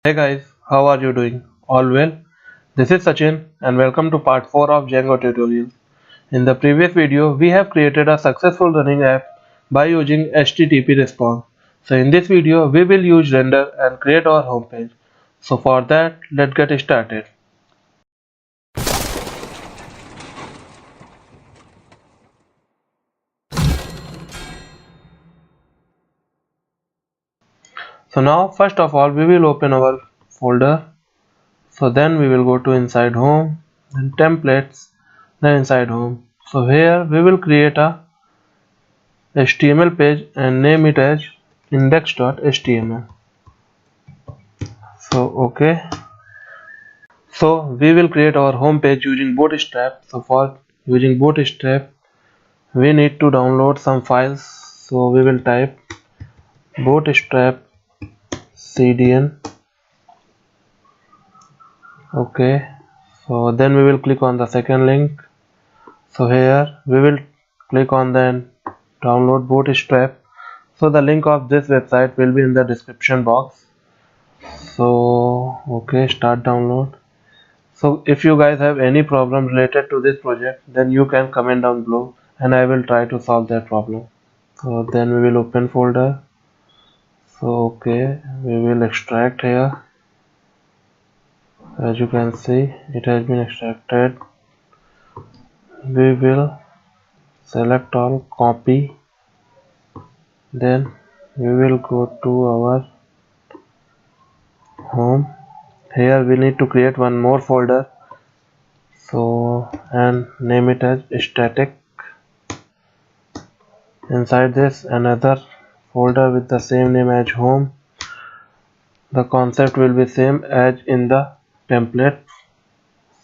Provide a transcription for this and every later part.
Hey guys, how are you doing? All well? This is Sachin and welcome to part 4 of Django tutorial. In the previous video, we have created a successful running app by using HttpResponse. So in this video, we will use render and create our homepage. So for that, let's get started. So now, first of all, we will open our folder. So then we will go to inside home, then templates, then inside home. So here we will create a HTML page and name it as index.html. So okay, so we will create our home page using Bootstrap. So for using Bootstrap, we need to download some files. So we will type Bootstrap cdn. Okay, so then we will click on the second link. So here we will click on the download Bootstrap. So the link of this website will be in the description box. So okay, start download. So if you guys have any problem related to this project, then you can comment down below and I will try to solve that problem. So then we will open folder. So okay, we will extract here. As you can see, it has been extracted. We will select all, copy, then we will go to our home. Here we need to create one more folder, so and name it as static. Inside this, another folder with the same name as home. The concept will be same as in the template.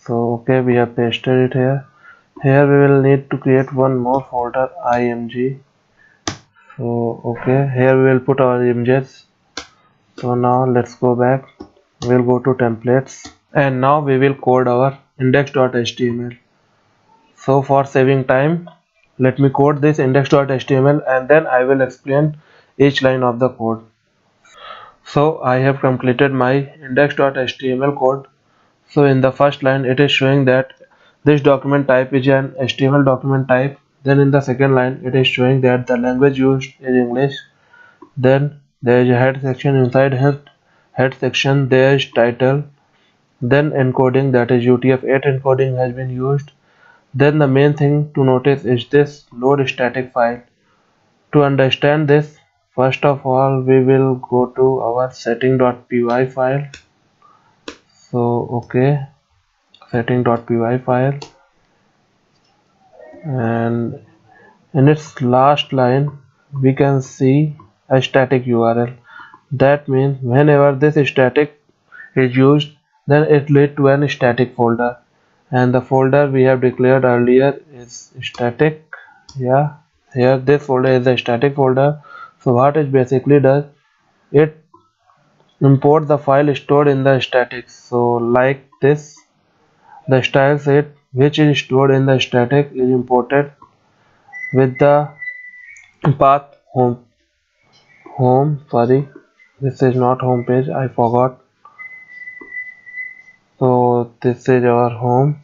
So okay, we have pasted it here. Here we will need to create one more folder, img. So okay, here we will put our images. So now let's go back. We'll go to templates and now we will code our index.html. So for saving time, let me code this index.html and then I will explain each line of the code. So I have completed my index.html code. So in the first line it is showing that this document type is an HTML document type. Then in the second line it is showing that the language used is English. Then there is a head section. Inside head section there is title. Then encoding, that is UTF-8 encoding has been used. Then the main thing to notice is this load static file. To understand this, first of all we will go to our setting.py file. So okay, setting.py file, and in its last line we can see a static URL. That means whenever this static is used, then it leads to an static folder, and the folder we have declared earlier is static. Yeah, here this folder is a static folder. So what it basically does, it import the file stored in the static. So like this, the style set which is stored in the static is imported with the path home, sorry, this is not home page, I forgot. So this is our home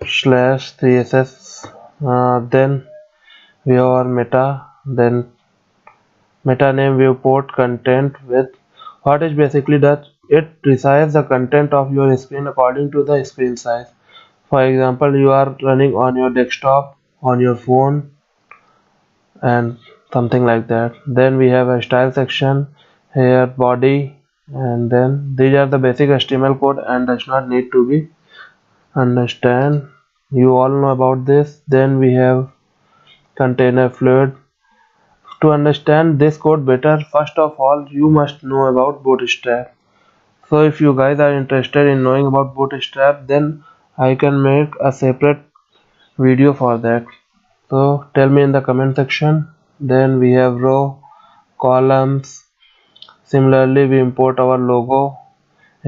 slash 3ss. Then we have our meta, then meta name viewport content with what is basically that it resizes the content of your screen according to the screen size. For example, you are running on your desktop, on your phone, and something like that. Then we have a style section here, body, and then these are the basic HTML code and does not need to be understand. You all know about this. Then we have container fluid. To understand this code better, first of all you must know about Bootstrap. So if you guys are interested in knowing about Bootstrap, then I can make a separate video for that. So tell me in the comment section. Then we have row, columns. Similarly we import our logo,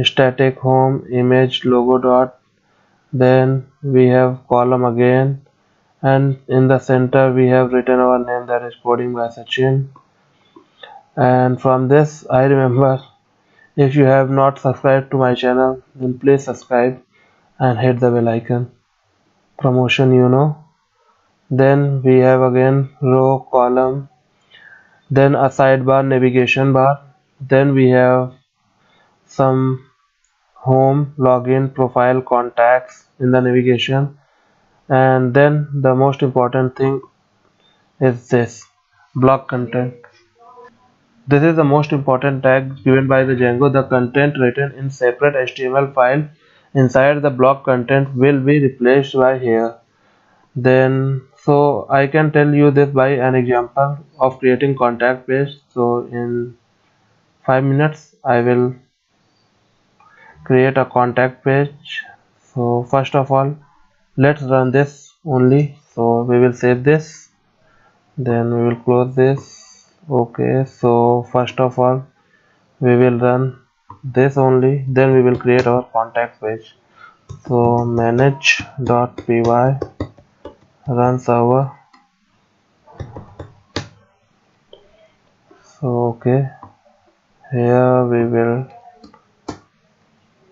static home, image, logo dot. Then we have column again, and in the center we have written our name, that is coding by Sachin. And from this I remember, if you have not subscribed to my channel, then please subscribe and hit the bell icon. Promotion, you know. Then we have again row, column, then a sidebar, navigation bar. Then we have some home, login, profile, contacts in the navigation. And then the most important thing is this block content. This is the most important tag given by the Django. The content written in separate HTML file inside the block content will be replaced by here. Then so I can tell you this by an example of creating contact page. So in 5 minutes I will create a contact page. So first of all, let's run this only. So we will save this, then we will close this. Okay, so first of all we will run this only, then we will create our contact page. So manage.py run server. So okay, here we will,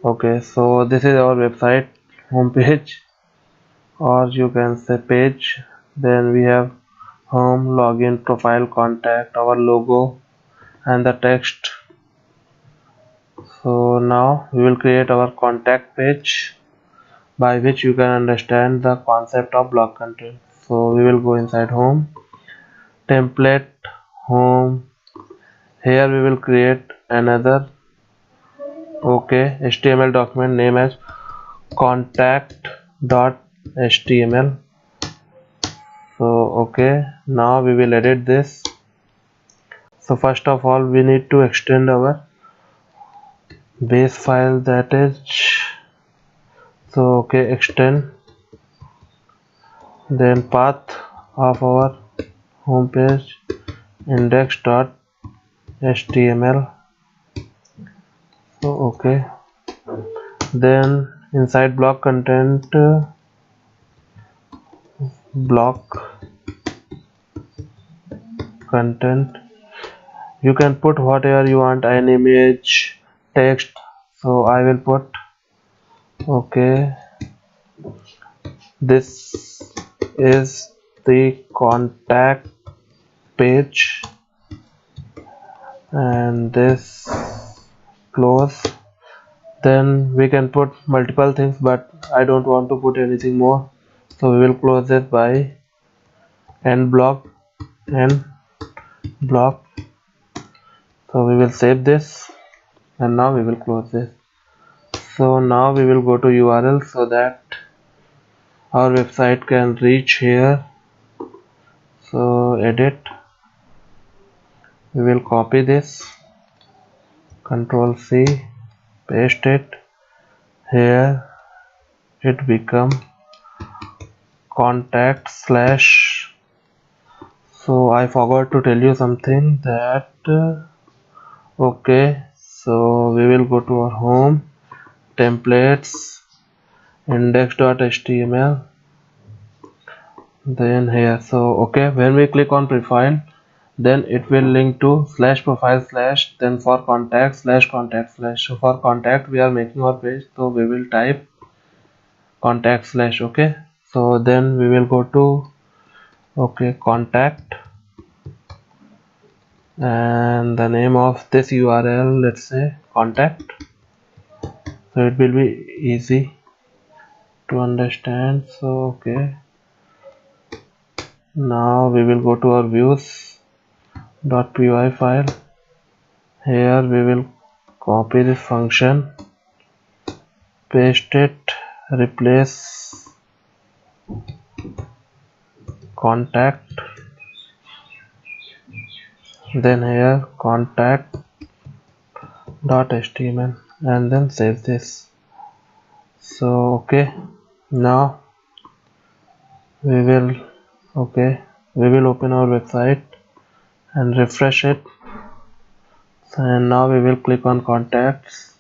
okay, so this is our website homepage, or you can say page. Then we have home, login, profile, contact, our logo and the text. So now we will create our contact page, by which you can understand the concept of block content. So we will go inside home, template, home. Here we will create another HTML document name as contact.html. So okay, now we will edit this. So first of all we need to extend our base file, that is, so okay, extend, then path of our home page index.html. so okay, then inside block content, block content, you can put whatever you want, an image, text. So I will put, okay, this is the contact page and this close. Then we can put multiple things, but I don't want to put anything more, so we will close it by end block. So we will save this, and now we will close this. So now we will go to URL so that our website can reach here. So edit, we will copy this, Control C, paste it here. It become contact slash. So I forgot to tell you something, that okay, so we will go to our home, templates, index.html, then here. So okay, when we click on profile, then it will link to slash profile slash, then for contact slash contact slash. So for contact we are making our page, so we will type contact slash. Okay, so then we will go to, okay, contact, and the name of this URL, let's say contact, so it will be easy to understand. So okay, now we will go to our views.py file. Here we will copy this function, paste it, replace contact, then here contact.html, and then save this. So okay, now we will, okay, we will open our website and refresh it, and now we will click on contacts.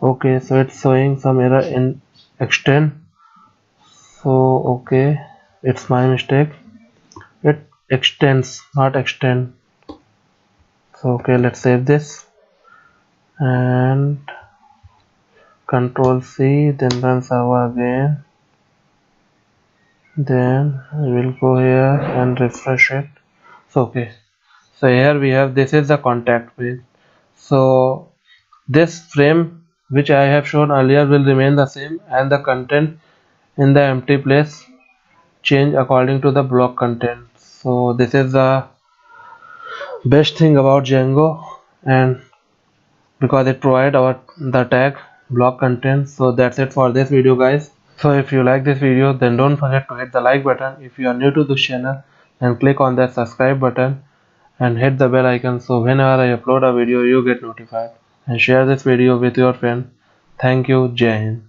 Okay, so it's showing some error in extend. So okay, it's my mistake, it extends, not extend. So okay, let's save this and Control C, then run server again. Then we will go here and refresh it. So okay, so here we have, this is the contact page. So this frame which I have shown earlier will remain the same, and the content in the empty place change according to the block content. So this is the best thing about Django, and because it provides our the tag block content. So that's it for this video, guys. So if you like this video, then don't forget to hit the like button. If you are new to this channel, then click on that subscribe button and hit the bell icon, so whenever I upload a video you get notified. And share this video with your friend. Thank you. Jai Hind.